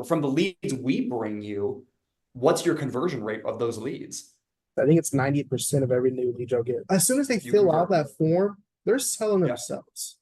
from the leads we bring you, what's your conversion rate of those leads? I think it's 90% of every new lead you'll get. As soon as they You fill out convert. that form, they're selling Yeah. themselves.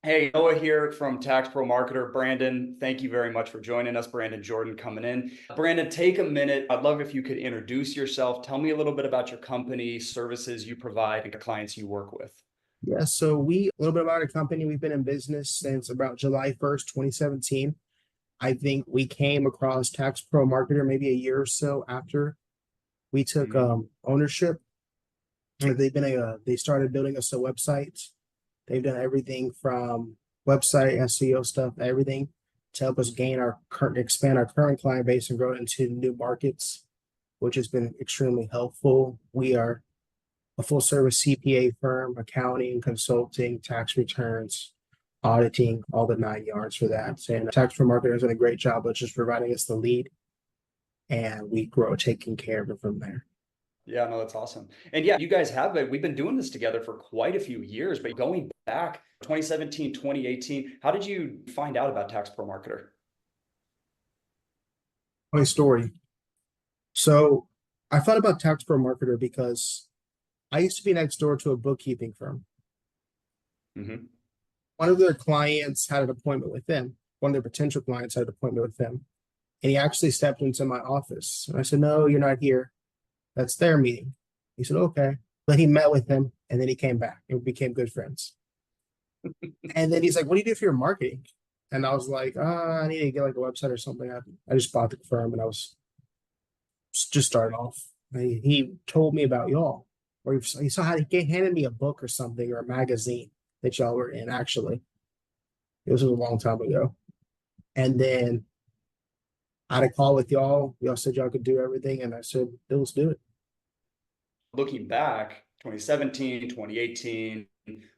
Hey, Noah here from TaxProMarketer. Brandon, thank you very much for joining us. Brandon Jordan coming in. Brandon, take a minute. I'd love if you could introduce yourself. Tell me a little bit about your company, services you provide, and the clients you work with. Yeah, so a little bit about our company. We've been in business since about July 1st, 2017. I think we came across Tax Pro Marketer maybe a year or so after we took Mhm. ownership. They started building us a website. They've done everything from website, SEO stuff, everything to help us expand our current client base and grow into new markets, which has been extremely helpful. We are a full service CPA firm, accounting, consulting, tax returns, auditing, all the 9 yards for that. And Tax Pro Marketer has done a great job of just providing us the lead, and we grow taking care of it from there. Yeah, no, that's awesome. And yeah, you guys have it. We've been doing this together for quite a few years, but going back 2017, 2018, how did you find out about TaxProMarketer? My story. So I thought about Tax Pro Marketer because I used to be next door to a bookkeeping firm. Mm-hmm. One of their clients had an appointment with them. One of their potential clients had an appointment with them. And he actually stepped into my office. And I said, "No, you're not here. That's their meeting." He said, "Okay." But he met with him and then he came back and we became good friends. And then he's like, "What do you do for your marketing?" And I was like, I need to get like a website or something. I just bought the firm and I was just starting off. He told me about y'all, or he saw how he handed me a book or something or a magazine that y'all were in. Actually, it was a long time ago. And then I had a call with y'all. Y'all said y'all could do everything, and I said, "Let's do it." Looking back, 2017, 2018,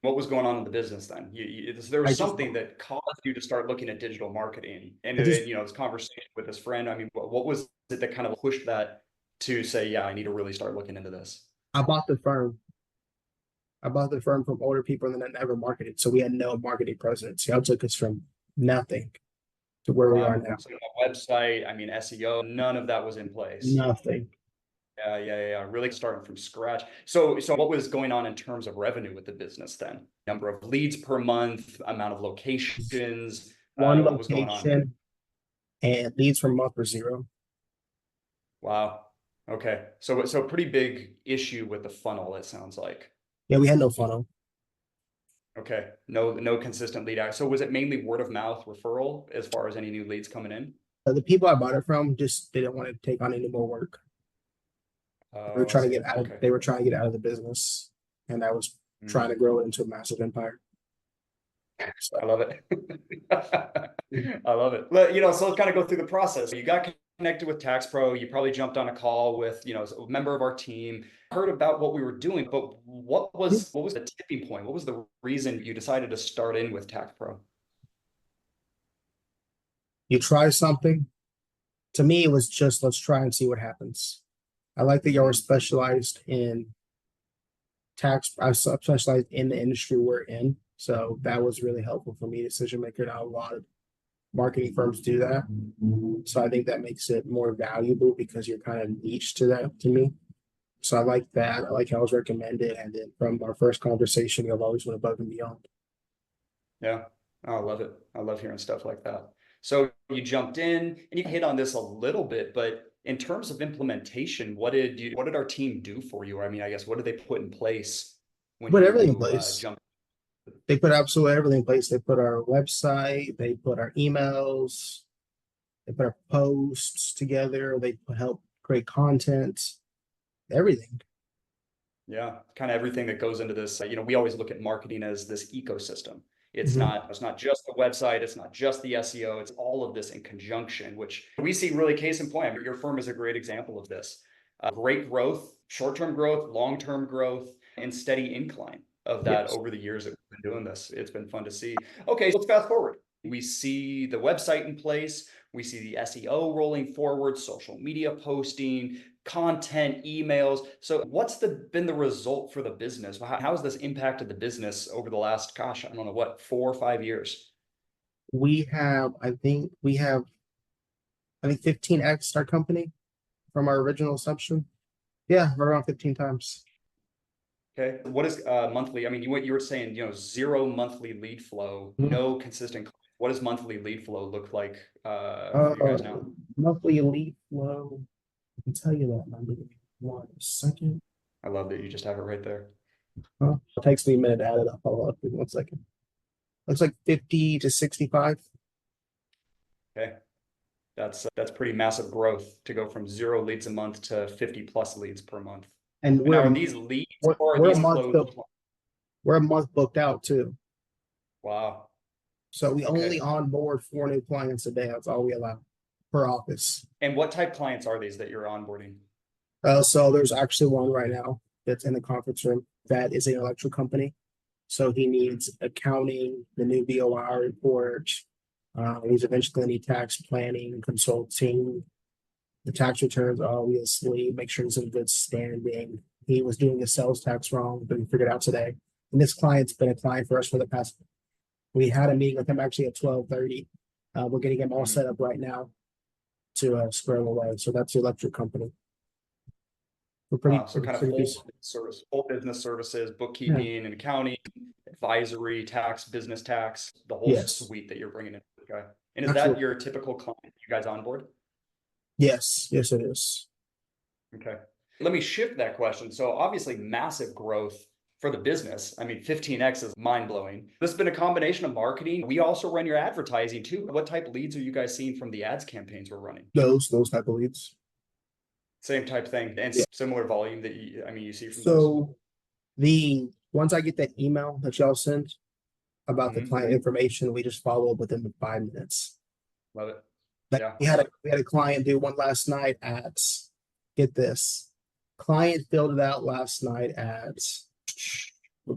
what was going on in the business then? There I was just, something that caused you to start looking at digital marketing. And, I just, this conversation with this friend, I mean, what was it that kind of pushed that to say, yeah, I need to really start looking into this? I bought the firm. I bought the firm from older people, and then I never marketed, so we had no marketing presence. Y'all took us from nothing to where we are Wow. now. So no website, I mean, SEO, none of that was in place. Nothing. Yeah. Really starting from scratch. So what was going on in terms of revenue with the business then? Number of leads per month, amount of locations, One what was going on? location and leads from month for zero. Wow. Okay. So pretty big issue with the funnel, it sounds like. Yeah, we had no funnel. Okay. No consistent lead out. So was it mainly word of mouth referral as far as any new leads coming in? The people I bought it from just didn't want to take on any more work. They were Oh, I trying to see. get out of Okay. they were trying to get out of the business, and I was trying Mhm. to grow it into a massive empire. So I love it. I love it. So let's kind of go through the process. You got connected with Tax Pro. You probably jumped on a call with, a member of our team, heard about what we were doing, but what was the tipping point? What was the reason you decided to start in with Tax Pro? you try something. To me, it was just let's try and see what happens. I like that y'all are Mhm. specialized in tax. I specialized in the industry we're in, so that was really helpful for me, decision maker. Now a lot of marketing firms do that, so I think that makes it more valuable because you're kind of niche to that to me. So I like that. I like how I was recommended, and then from our first conversation, I've always went above and beyond. Yeah. Oh, I love it. I love hearing stuff like that. So you jumped in and you hit on this a little bit, but in terms of implementation, what did our team do for you? I mean, I guess what did they put in place when Put everything in you place. jumped? They put absolutely everything in place. They put our website, they put our emails, they put our posts together, they help create content, everything. Yeah, kind of everything that goes into this. We always look at marketing as this ecosystem. It's Mhm. not it's not just the website, it's not just the SEO, it's all of this in conjunction, which we see really case in point. I mean, your firm is a great example of this. Great growth, short-term growth, long-term growth, and steady incline of that Yes. over the years that we've been doing this. It's been fun to see. Okay, so let's fast forward. We see the website in place, we see the SEO rolling forward, social media posting, content, emails. So what's been the result for the business? How has this impacted the business over the last, gosh, I don't know, what, 4 or 5 years? We have 15x our company from our original assumption. Yeah, right around 15 times. Okay. What is monthly? I mean, what you were saying, 0 monthly lead flow, Mhm. no consistent. What does monthly lead flow look like for you Uh, guys now? Monthly elite flow. I can tell you that number. Give me 1 second. I love that you just have it right there. It takes me a minute to add it up. Hold on, give me 1 second. Looks like 50 to 65. Okay. That's pretty massive growth to go from 0 leads a month to 50 plus leads per month. And And now are these leads or are we're a these month closed? booked. We're a month booked out too. Wow. So we only Okay. onboard 4 new clients a day. That's all we allow per office. And what type clients are these that you're onboarding? So there's actually one right now that's in the conference room that is an electrical company. So he needs accounting, the new BOR report. He's eventually going to need tax planning, consulting, the tax returns, obviously, make sure he's in good standing. He was doing his sales tax wrong, but we figured out today. And this client's been a client for us for the past. We had a meeting with him actually at 12:30. We're getting him all Mhm. set up right now to square him away. So that's the electric company. We're Wow. So kind of pretty decent. full business services, Yeah. bookkeeping and accounting, advisory, tax, business tax, the whole Yes. suite that you're bringing in. Okay. And is that Absolutely. your typical client you guys onboard? Yes. Yes, it is. Okay. Let me shift that question. So obviously massive growth for the business. I mean, 15x is mind blowing. This has been a combination of marketing. We also run your advertising too. What type of leads are you guys seeing from the ads campaigns we're running? Those type of leads. Same type thing and Yeah. similar volume that you see from those. So the once I get that email that y'all send about the Mhm. client information, we just follow up within 5 minutes. Love it. Like Yeah. we had a client do one last night at, get this, client filled it out last night at,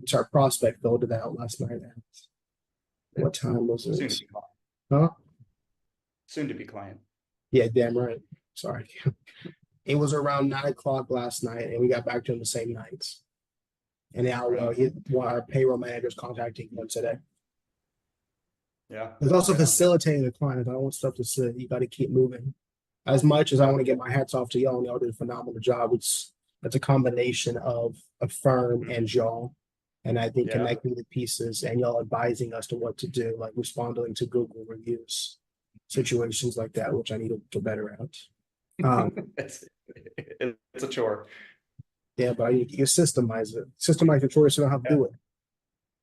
sorry, prospect filled it out last night at, what time was Soon to it? be client. Huh? Soon to be client. Yeah, damn right. Sorry. It was around 9 o'clock last night, and we got back to him the same night. And now Right on. our payroll manager's contacting him today. Yeah. There's also Right on. facilitating the client. I don't want stuff to sit. You got to keep moving. As much as I Yeah. want to get my hats off to y'all, and y'all did a phenomenal job. It's a combination of a firm Mhm. and y'all, and I think Yeah. connecting the pieces and y'all advising us to what to do, like responding to Google reviews, situations like that, which I need to get better at. It's it's a chore. Yeah, but you systemize your choice, so you don't have to Yeah. do it.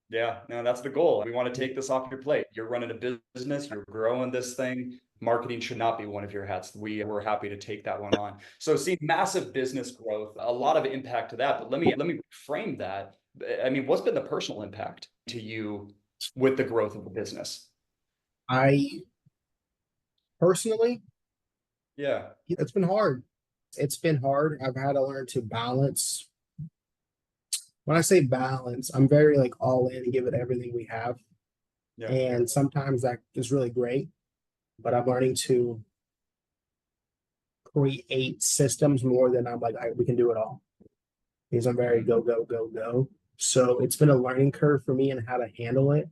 Yeah, no, that's the goal. We want to take this off your plate. You're running a business, you're growing this thing. Marketing should not be one of your hats. We're happy to take that one on. So see massive business growth, a lot of impact to that. But let me frame that. I mean, what's been the personal impact to you with the growth of the business? I personally, Yeah. it's been hard. It's been hard. I've had to learn to balance. When I say balance, I'm very like all in and give it everything we have. Yeah. And sometimes that is really great, but I'm learning to create systems more than I'm like, we can do it all because I'm very Mhm. go, go, go, go. So it's been a learning curve for me and how to handle it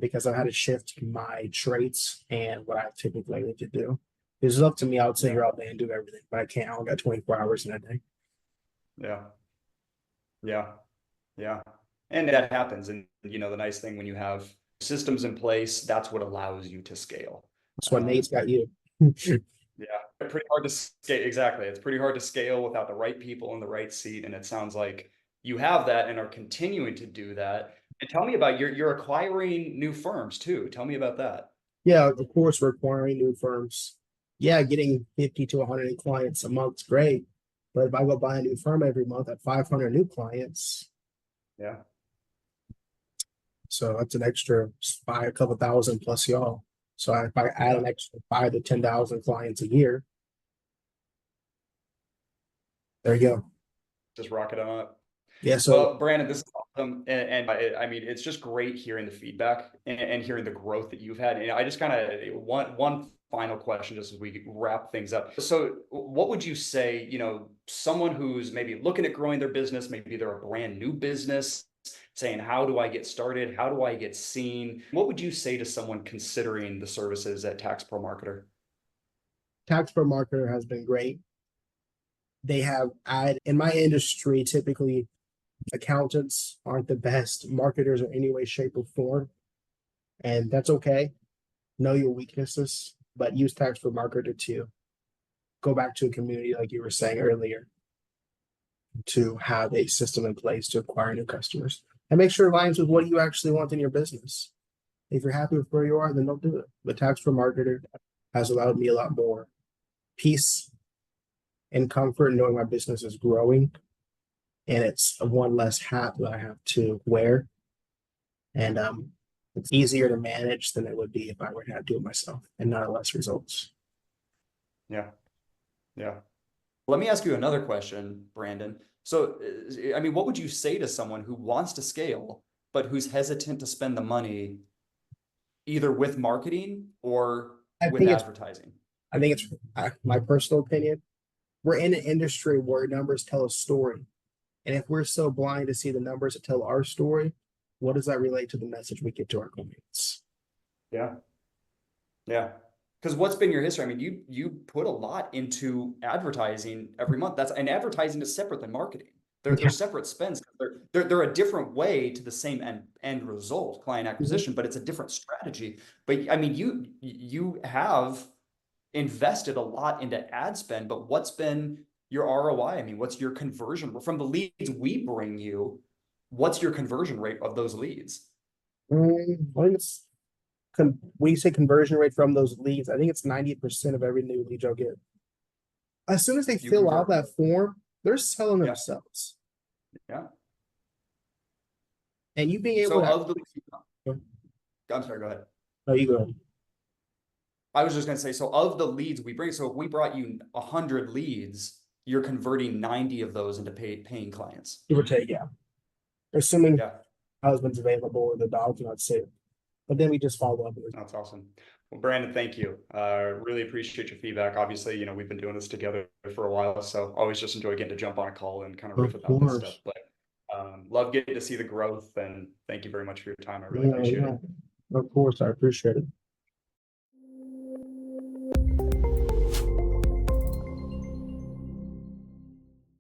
because I've had to shift my traits and what I typically need to do. If it's up to me, I would sit Yeah. here all day and do everything, but I can't. I only got 24 hours in a day. Yeah. Yeah. Yeah. And that happens. And the nice thing when you have systems in place, that's what allows you to scale. That's what Nate's got you. Yeah, pretty hard to scale. Exactly. It's pretty hard to scale without the right people in the right seat. And it sounds like you have that and are continuing to do that. And tell me about you're acquiring new firms too. Tell me about that. Yeah, of course, we're acquiring new firms. Yeah, getting 50 to 100 new clients a month is great. But if I go buy a new firm every month at 500 new clients, Yeah. so that's an extra a couple thousand plus y'all. So if I add Yeah. an extra 5 to 10,000 clients a year, there you go. Just rock it on up. Yeah, so Well, Brandon, this is awesome. And I mean, it's just great hearing the feedback and hearing the growth that you've had. And I just kind of one final question, just as we wrap things up. So what would you say, someone who's maybe looking at growing their business, maybe they're a brand new business, saying, how do I get started? How do I get seen? What would you say to someone considering the services at TaxProMarketer? TaxProMarketer has been great. They have in my industry, typically accountants aren't the best marketers in any way, shape, or form. And that's okay. Know your weaknesses, but use TaxProMarketer to go back to a community, like you were saying earlier, to have a system in place to acquire new customers and make sure it aligns with what you actually want in your business. If you're happy with where you are, then don't do it. But TaxProMarketer has allowed me a lot more peace and comfort knowing my business is growing, and it's one less hat that I have to wear. And it's easier to manage than it would be if I were to do it myself, and not less results. Yeah. Yeah. Let me ask you another question, Brandon. So, I mean, what would you say to someone who wants to scale, but who's hesitant to spend the money either with marketing or with advertising? I think it's my personal opinion. We're in an industry where numbers tell a story. And if we're so blind to see the numbers that tell our story, what does that relate to the message we give to our clients? Yeah. Yeah. Because what's been your history? I mean, you put a lot into advertising every month. And advertising is separate than marketing. They're separate spends. They're a different way to the same end result, client acquisition, but it's a different strategy. But I mean, you have invested a lot into ad spend, but what's been your ROI? I mean, what's your conversion from the leads we bring you? What's your conversion rate of those leads? I think it's when you say conversion rate from those leads, I think it's 90% of every new lead you'll get. As soon as they fill out that form, they're selling themselves. Yeah. And you being able I'm sorry, go ahead. No, you go ahead. I was just going to say, so of the leads we bring, so if we brought you 100 leads, you're converting 90 of those into paying clients. Give or take, yeah. Assuming husband's available or the dog's not sick. But then we just follow up. That's awesome. Well, Brandon, thank you. Really appreciate your feedback. Obviously, we've been doing this together for a while, so always just enjoy getting to jump on a call and kind of riff about this stuff. But love getting to see the growth, and thank you very much for your time. I really appreciate it. Of course, I appreciate it.